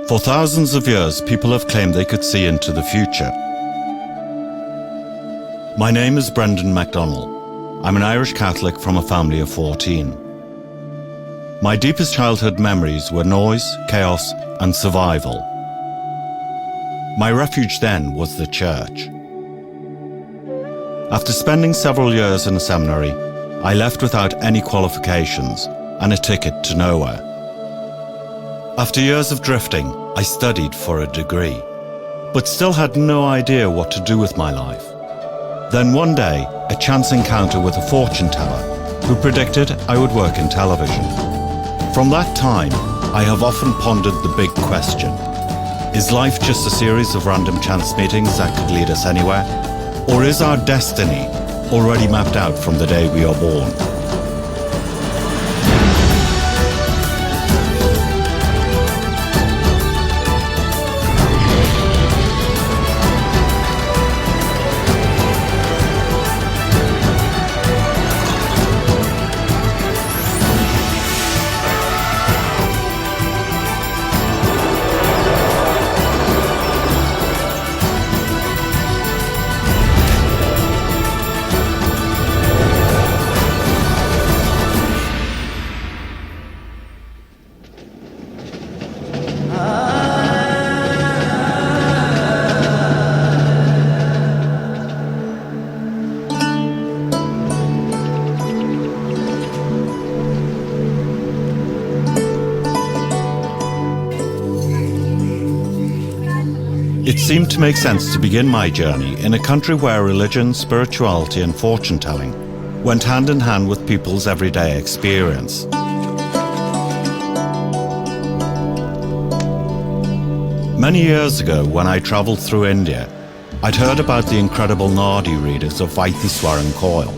For thousands of years, people have claimed they could see into the future. My name is Brendan MacDonald. I'm an Irish Catholic from a family of 14. My deepest childhood memories were noise, chaos, and survival. My refuge then was the church. After spending several years in a seminary, I left without any qualifications and a ticket to nowhere. After years of drifting, I studied for a degree, but still had no idea what to do with my life. Then one day, a chance encounter with a fortune teller who predicted I would work in television. From that time, I have often pondered the big question: is life just a series of random chance meetings that could lead us anywhere? Or is our destiny already mapped out from the day we are born? It seemed to make sense to begin my journey in a country where religion, spirituality, and fortune-telling went hand in hand with people's everyday experience. Many years ago, when I travelled through India, I'd heard about the incredible Nadi readers of Vaithiswaran Coil,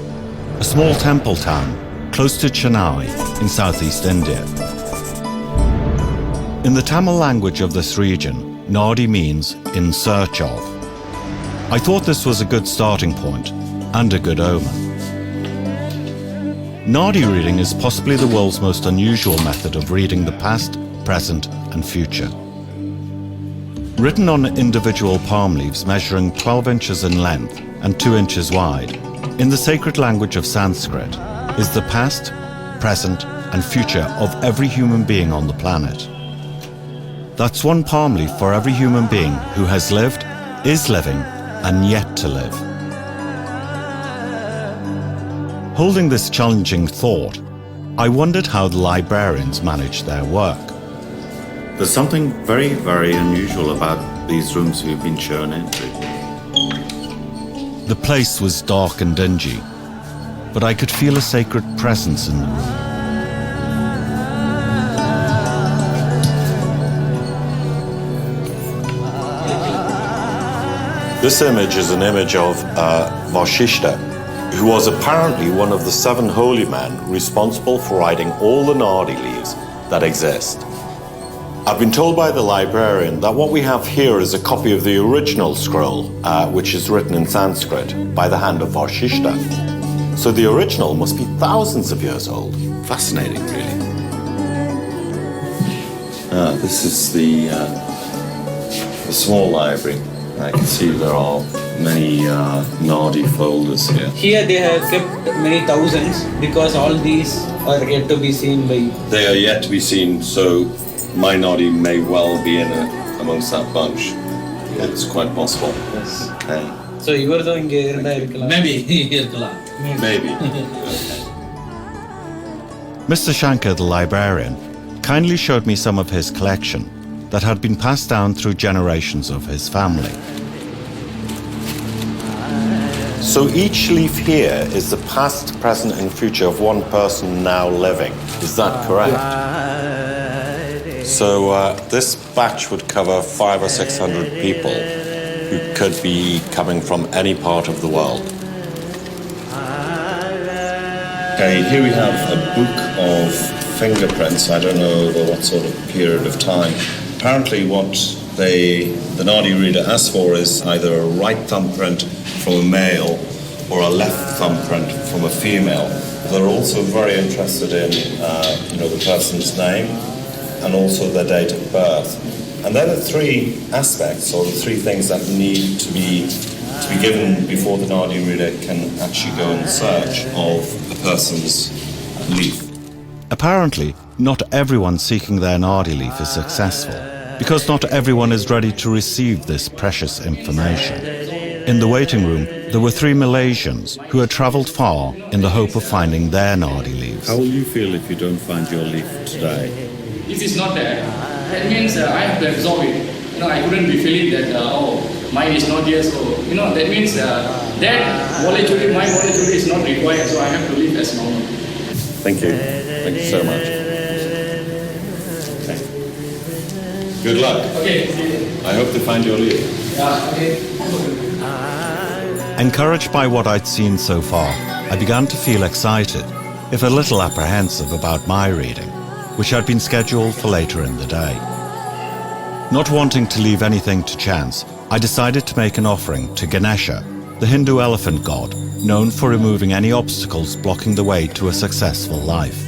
a small temple town close to Chennai in southeast India. In the Tamil language of this region, Nadi means in search of. I thought this was a good starting point and a good omen. Nadi reading is possibly the world's most unusual method of reading the past, present, and future. Written on individual palm leaves measuring 12 inches in length and 2 inches wide, in the sacred language of Sanskrit, is the past, present, and future of every human being on the planet. That's one palm leaf for every human being who has lived, is living, and yet to live. Holding this challenging thought, I wondered how the librarians managed their work. There's something very, very unusual about these rooms we've been shown into. The place was dark and dingy, but I could feel a sacred presence in the room. This image is an image of Vashishta, who was apparently one of the 7 holy men responsible for writing all the Nadi leaves that exist. I've been told by the librarian that what we have here is a copy of the original scroll, which is written in Sanskrit by the hand of Vashishta. So the original must be thousands of years old. Fascinating, really. This is the small library. I can see there are many Nadi folders here. Here they have kept many thousands because all these are yet to be seen by... They are yet to be seen, so my Nadi may well be in amongst that bunch. Yeah, it's quite possible. Yes. Okay. So you were doing Maybe. Maybe. Mr. Shankar, the librarian, kindly showed me some of his collection that had been passed down through generations of his family. So each leaf here is the past, present, and future of one person now living. Is that correct? So this batch would cover 500 or 600 people who could be coming from any part of the world. Okay, here we have a book of fingerprints. I don't know over what sort of period of time. Apparently what the Nadi reader asks for is either a right thumbprint from a male or a left thumbprint from a female. They're also very interested in the person's name and also their date of birth. And they're the three aspects, or the three things that need to be given before the Nadi reader can actually go in search of a person's leaf. Apparently, not everyone seeking their Nadi leaf is successful, because not everyone is ready to receive this precious information. In the waiting room, there were 3 Malaysians who had travelled far in the hope of finding their Nadi leaves. How will you feel if you don't find your leaf today? If it's not there, that means I have to absorb it. I couldn't be feeling that, mine is not here, so, that means that volatility, my volatility is not required, so I have to live as normal. Thank you. Thank you so much. Okay. Good luck. Okay. I hope to find your leaf. Okay. Encouraged by what I'd seen so far, I began to feel excited, if a little apprehensive about my reading, which had been scheduled for later in the day. Not wanting to leave anything to chance, I decided to make an offering to Ganesha, the Hindu elephant god, known for removing any obstacles blocking the way to a successful life.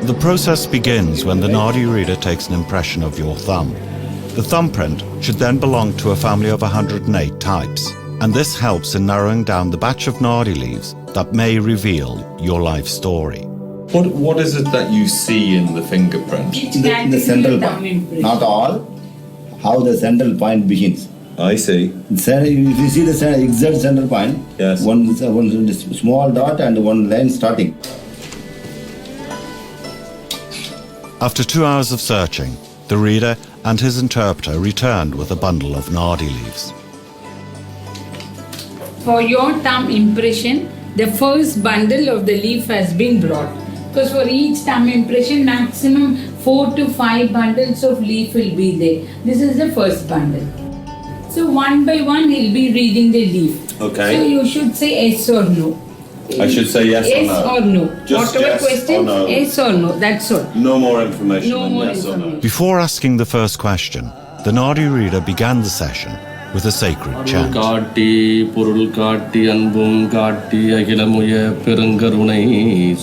The process begins when the Nadi reader takes an impression of your thumb. The thumbprint should then belong to a family of 108 types, and this helps in narrowing down the batch of Nadi leaves that may reveal your life story. What is it that you see in the fingerprint? The central point, not all, how the central point begins. I see. If you see the exact central point, Yes. one small dot and one line starting. After 2 hours of searching, the reader and his interpreter returned with a bundle of Nadi leaves. For your thumb impression, the first bundle of the leaf has been brought. Because for each thumb impression, maximum 4 to 5 bundles of leaf will be there. This is the first bundle. So one by one, he'll be reading the leaf. Okay. So you should say yes or no. I should say yes or no? Yes or no. Just Whatever yes or question, no. yes or no. That's all. No more information No than more yes or no. information. Before asking the first question, the Nadi reader began the session with a sacred chant. காட்டி பொருள் காட்டி அன்பும் காட்டி அகிலமுய பெருங்கருணை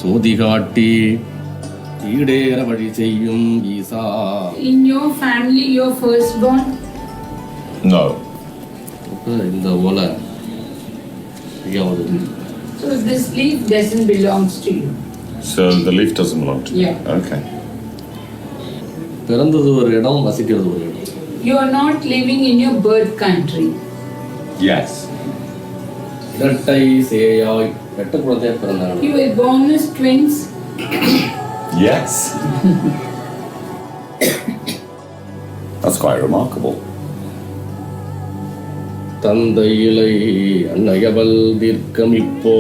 சோதி காட்டி ஈடேற வழி செய்யும் ஈசா. In your family, your firstborn, No. இந்த ஓலை so this leaf doesn't belong to you. So the leaf doesn't belong to me? Yeah. Okay. பிறந்தது ஒரு இடம், வசிக்கிறது ஒரு இடம். You are not living in your birth country. Yes. இரட்டை சேயாய் இரட்டை குழந்தையா பிறந்தாங்க. You were born as twins. Yes. That's quite remarkable. தந்தையிலை அன்னையவள் தீர்க்கம் இப்போ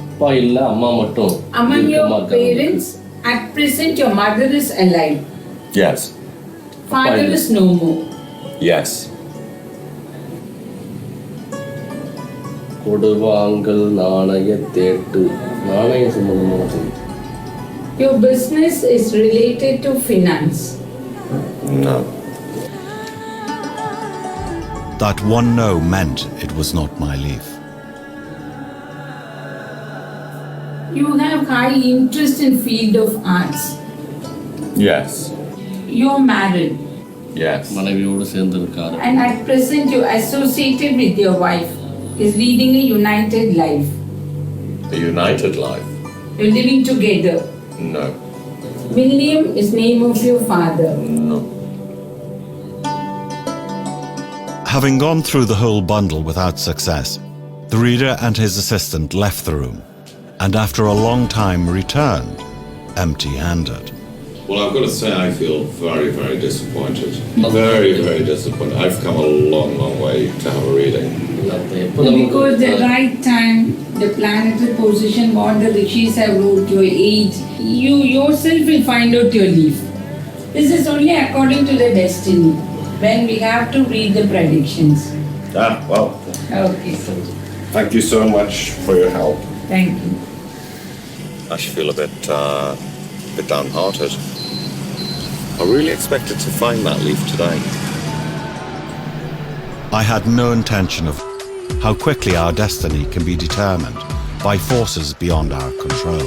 அப்பா இல்ல அம்மா மட்டும். Among your parents, at present your mother is alive. Yes. Father is no more. Yes. கொடுவாங்கல் நாணய தேட்டு நாணய சம்பந்தமான. Your business is related to finance. No. That one no meant it was not my leaf. You have high interest in field of arts. Yes. You're married. Yes. மனைவியோடு சேர்ந்து இருக்காரு. And at present you're associated with your wife. Is leading a united life. A united life? You're living together. No. William is name of your father. No. Having gone through the whole bundle without success, the reader and his assistant left the room, and after a long time returned, empty-handed. Well, I've got to say I feel very, very disappointed. Very, very disappointed. I've come a long, long way to have a reading. Because the right time, the planetary position, what the rishis have wrote, your age, you yourself will find out your leaf. This is only according to the destiny, when we have to read the predictions. Well, Okay, so thank you so much for your help. thank you. I should feel a bit downhearted. I really expected to find that leaf today. I had no intention of how quickly our destiny can be determined by forces beyond our control.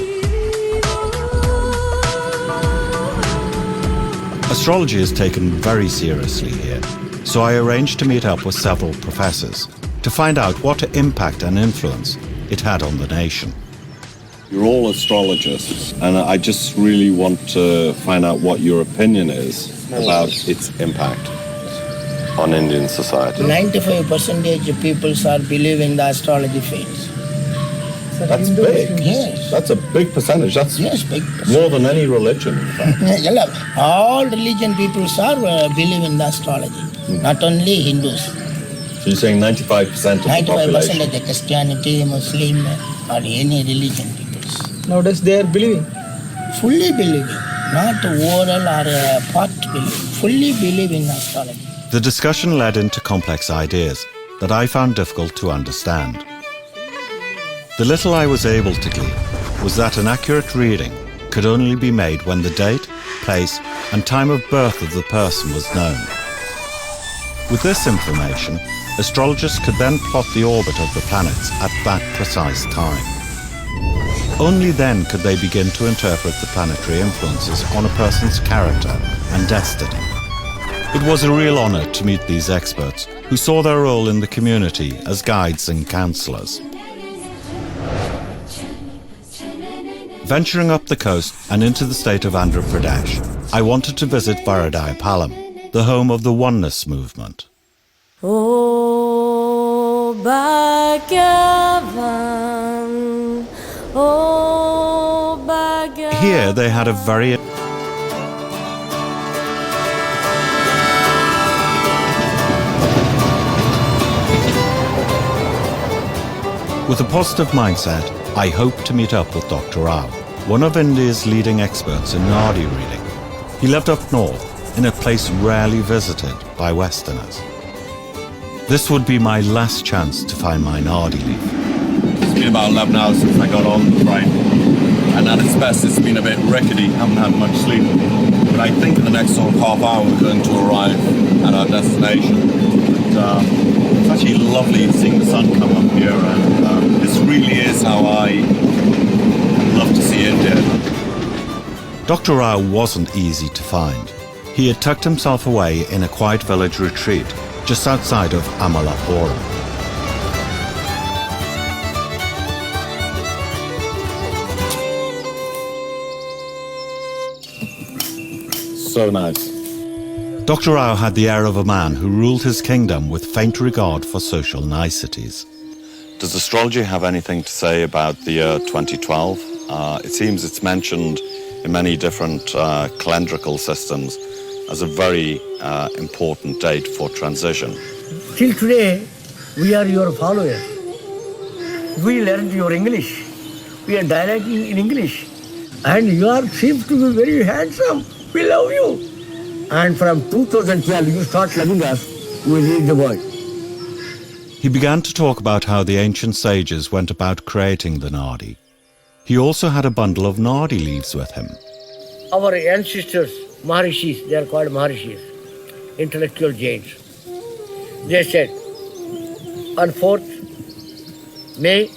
Astrology is taken very seriously here, so I arranged to meet up with several professors to find out what impact and influence it had on the nation. You're all astrologists, and I just really want to find out what your opinion is about its impact on Indian society. 95% of people are believing the astrology faith. That's big. Yes. That's a big percentage. That's Yes, big percentage. more than any religion, in fact. All religion people are believe in the astrology, not only Hindus. So you're saying 95% of the 95% population? of the Christianity, Muslim, or any religion people. Nowadays they are believing. Fully believing, not oral or part believing. Fully believe in astrology. The discussion led into complex ideas that I found difficult to understand. The little I was able to glean was that an accurate reading could only be made when the date, place, and time of birth of the person was known. With this information, astrologers could then plot the orbit of the planets at that precise time. Only then could they begin to interpret the planetary influences on a person's character and destiny. It was a real honor to meet these experts who saw their role in the community as guides and counselors. Venturing up the coast and into the state of Andhra Pradesh, I wanted to visit Varadaipalam, the home of the Oneness movement. O Bhagavan, O Bhagavan. Here they had a very With a positive mindset, I hope to meet up with Dr. Rao, one of India's leading experts in Nadi reading. He lived up north, in a place rarely visited by Westerners. This would be my last chance to find my Nadi leaf. It's been about 11 hours since I got on the train, and at its best it's been a bit rickety, haven't had much sleep. But I think in the next sort of half hour we're going to arrive at our destination. It's actually lovely seeing the sun come up here, and this really is how I love to see India. Dr. Rao wasn't easy to find. He had tucked himself away in a quiet village retreat just outside of Amalapura. So nice. Dr. Rao had the air of a man who ruled his kingdom with faint regard for social niceties. Does astrology have anything to say about the year 2012? It seems it's mentioned in many different calendrical systems as a very important date for transition. Till today, we are your followers. We learned your English. We are dialoguing in English. And you are seems to be very handsome. We love you. And from 2012, you start loving us. We lead the world. He began to talk about how the ancient sages went about creating the Nadi. He also had a bundle of Nadi leaves with him. Our ancestors, Maharishis, they are called Maharishis, intellectual giants. They said, on 4th May,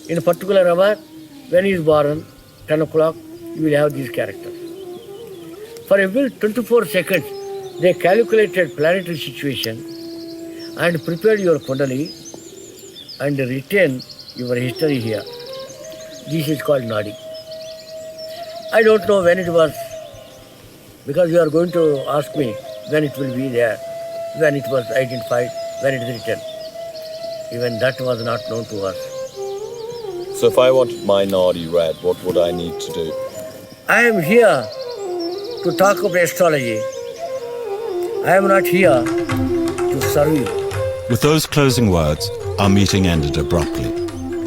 in a particular hour, when he is born, 10 o'clock, you will have these characters. For every 24 seconds, they calculated planetary situation and prepared your Kundali and written your history here. This is called Nadi. I don't know when it was, because you are going to ask me when it will be there, when it was identified, when it is written. Even that was not known to us. So if I wanted my Nadi read, what would I need to do? I am here to talk about astrology. I am not here to serve you. With those closing words, our meeting ended abruptly.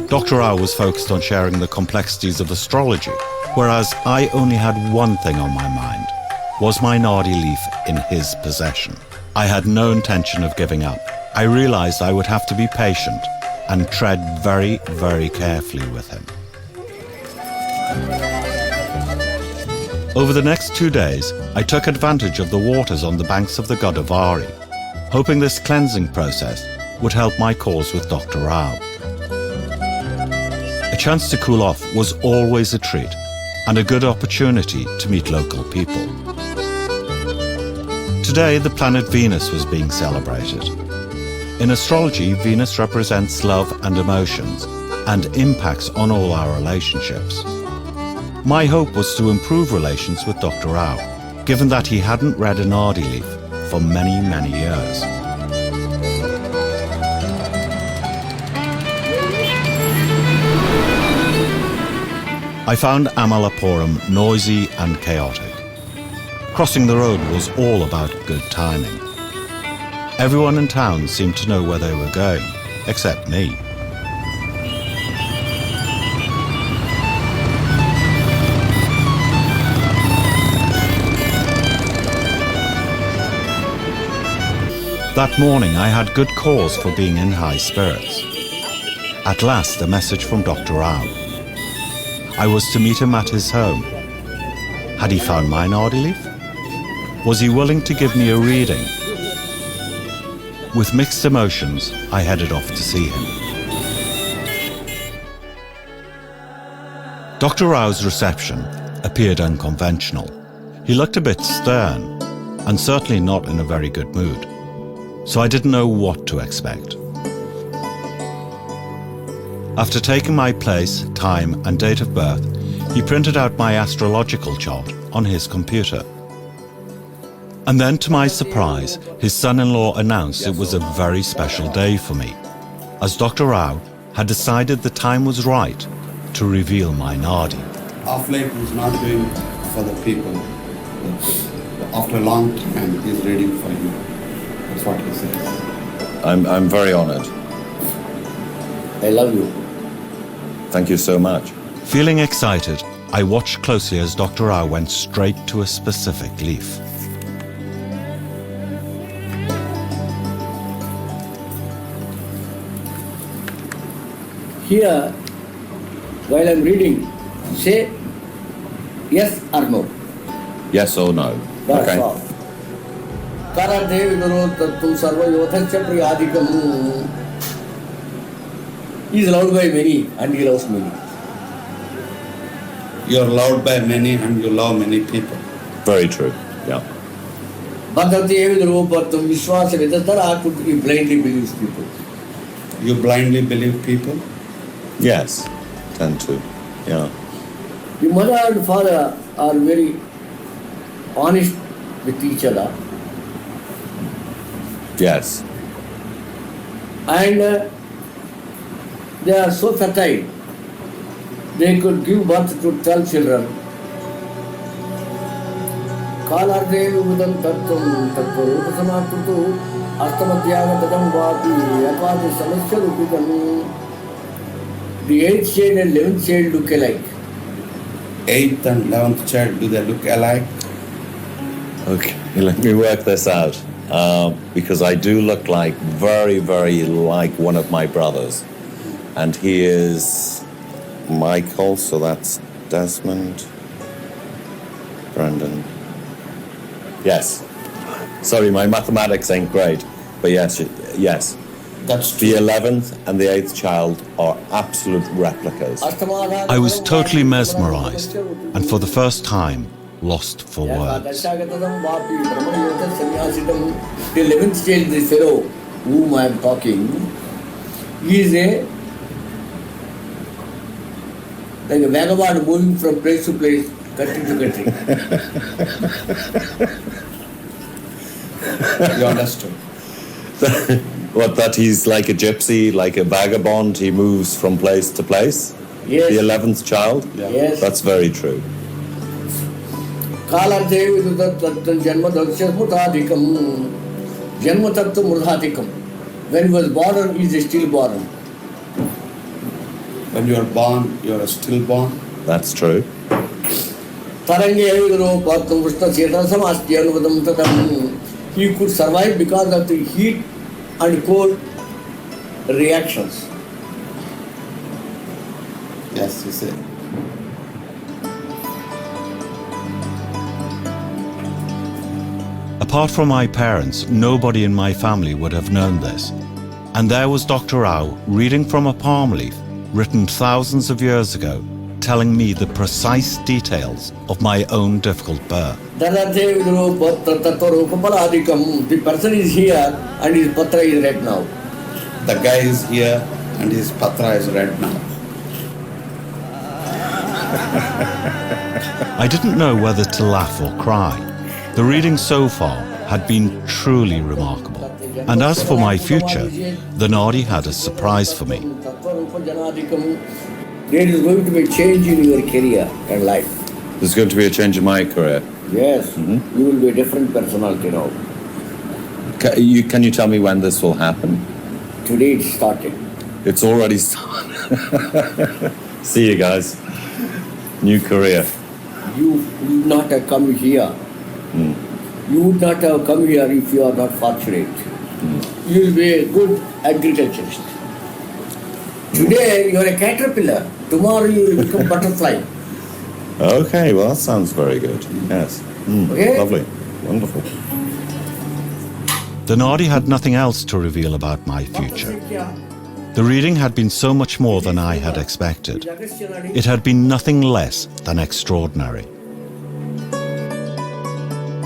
Dr. Rao was focused on sharing the complexities of astrology, whereas I only had one thing on my mind. Was my Nadi leaf in his possession? I had no intention of giving up. I realized I would have to be patient and tread very, very carefully with him. Over the next 2 days, I took advantage of the waters on the banks of the Godavari. hoping this cleansing process would help my cause with Dr. Rao. A chance to cool off was always a treat and a good opportunity to meet local people. Today, the planet Venus was being celebrated. In astrology, Venus represents love and emotions and impacts on all our relationships. My hope was to improve relations with Dr. Rao, given that he hadn't read a Nadi leaf for many, many years. I found Amalapuram noisy and chaotic. Crossing the road was all about good timing. Everyone in town seemed to know where they were going, except me. That morning I had good cause for being in high spirits. At last, a message from Dr. Rao. I was to meet him at his home. Had he found my Nadi leaf? Was he willing to give me a reading? With mixed emotions, I headed off to see him. Dr. Rao's reception appeared unconventional. He looked a bit stern and certainly not in a very good mood. So I didn't know what to expect. After taking my place, time and date of birth, he printed out my astrological chart on his computer. And then, to my surprise, his son-in-law announced it was a very special day for me, as Dr. Rao had decided the time was right to reveal my Nadi. Off late is not doing for the people. After a long time, he's reading for you. That's what he says. I'm very honored. I love you. Thank you so much. Feeling excited, I watched closely as Dr. Rao went straight to a specific leaf. Here, while I'm reading, say yes or no. Yes or no? That's Okay. all. Karate viduro tattum sarva yothasya priyadikam. He is loved by many and he loves many. You're loved by many and you love many people. Very true. Yeah. Bhagavati viduro pattum vishwasa vidatara he blindly believes people. You blindly believe people? Yes. Tend to. Yeah. The mother and father are very honest with each other. Yes. And they are so fertile. They could give birth to 12 children. Kalardevi udam tattum tattu upasamatutu astamadhyaga tadam vapi yapadi samasya rupidam. The 8th child and 11th child look alike. 8th and 11th child, do they look alike? Okay, let me work this out. Because I do look like very, very like one of my brothers. And he is Michael, so that's Desmond, Brandon. Yes. Sorry, my mathematics ain't great. But yes, yes. That's The 11th and the 8th child are absolute replicas. I was totally mesmerized and for the first time lost for words. The 11th child, the fellow whom I am talking, he is like a vagabond moving from place to place, country to country. You understood? What, that he's like a gypsy, like a vagabond, he moves from place to place? Yes. The 11th child? Yes. That's very true. Kalardevi Dudattattam Janmadaksya Murthadikam. Janmatattam Murthadikam. When he was born, he is still born. When you are born, you are still born. That's true. Tarange Evidro Pattam Vrishta Chetasam Asti Anuvadam Tatam. He could survive because of the heat and cold reactions. Yes, you say. Apart from my parents, nobody in my family would have known this. And there was Dr. Rao reading from a palm leaf written thousands of years ago, telling me the precise details of my own difficult birth. The person is here and his patra is red now. The guy is here and his patra is red now. I didn't know whether to laugh or cry. The reading so far had been truly remarkable. And as for my future, the Nadi had a surprise for me. There is going to be a change in your career and life. There's going to be a change in my career. Yes, you will be a different personality now. Can you tell me when this will happen? Today it started. It's already started. See you guys. New career. You would not have come here. You would not have come here if you are not fortunate. You will be a good agriculturist. Today you are a caterpillar. Tomorrow you will become butterfly. Okay, well that sounds very good. Yes. Okay? Lovely. Wonderful. The Nadi had nothing else to reveal about my future. The reading had been so much more than I had expected. It had been nothing less than extraordinary.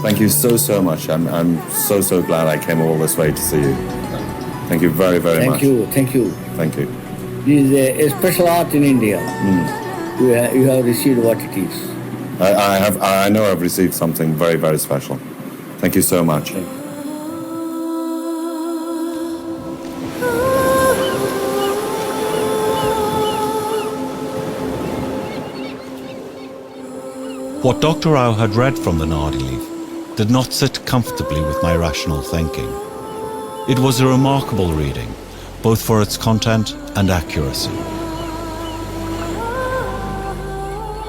Thank you so much. I'm so glad I came all this way to see you. Thank you very much. Thank you. Thank you. This is a special art in India. You have received what it is. I know I've received something very special. Thank you so much. What Dr. Rao had read from the Nadi leaf did not sit comfortably with my rational thinking. It was a remarkable reading, both for its content and accuracy.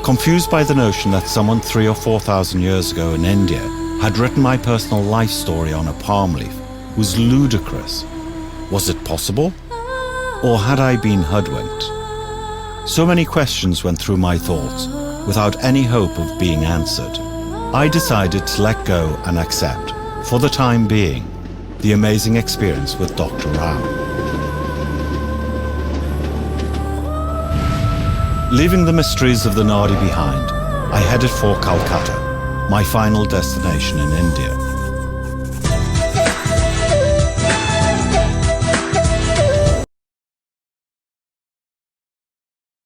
Confused by the notion that someone 3,000 or 4,000 years ago in India had written my personal life story on a palm leaf was ludicrous. Was it possible? Or had I been hoodwinked? So many questions went through my thoughts, without any hope of being answered. I decided to let go and accept, for the time being, the amazing experience with Dr. Rao. Leaving the mysteries of the Nadi behind, I headed for Calcutta, my final destination in India.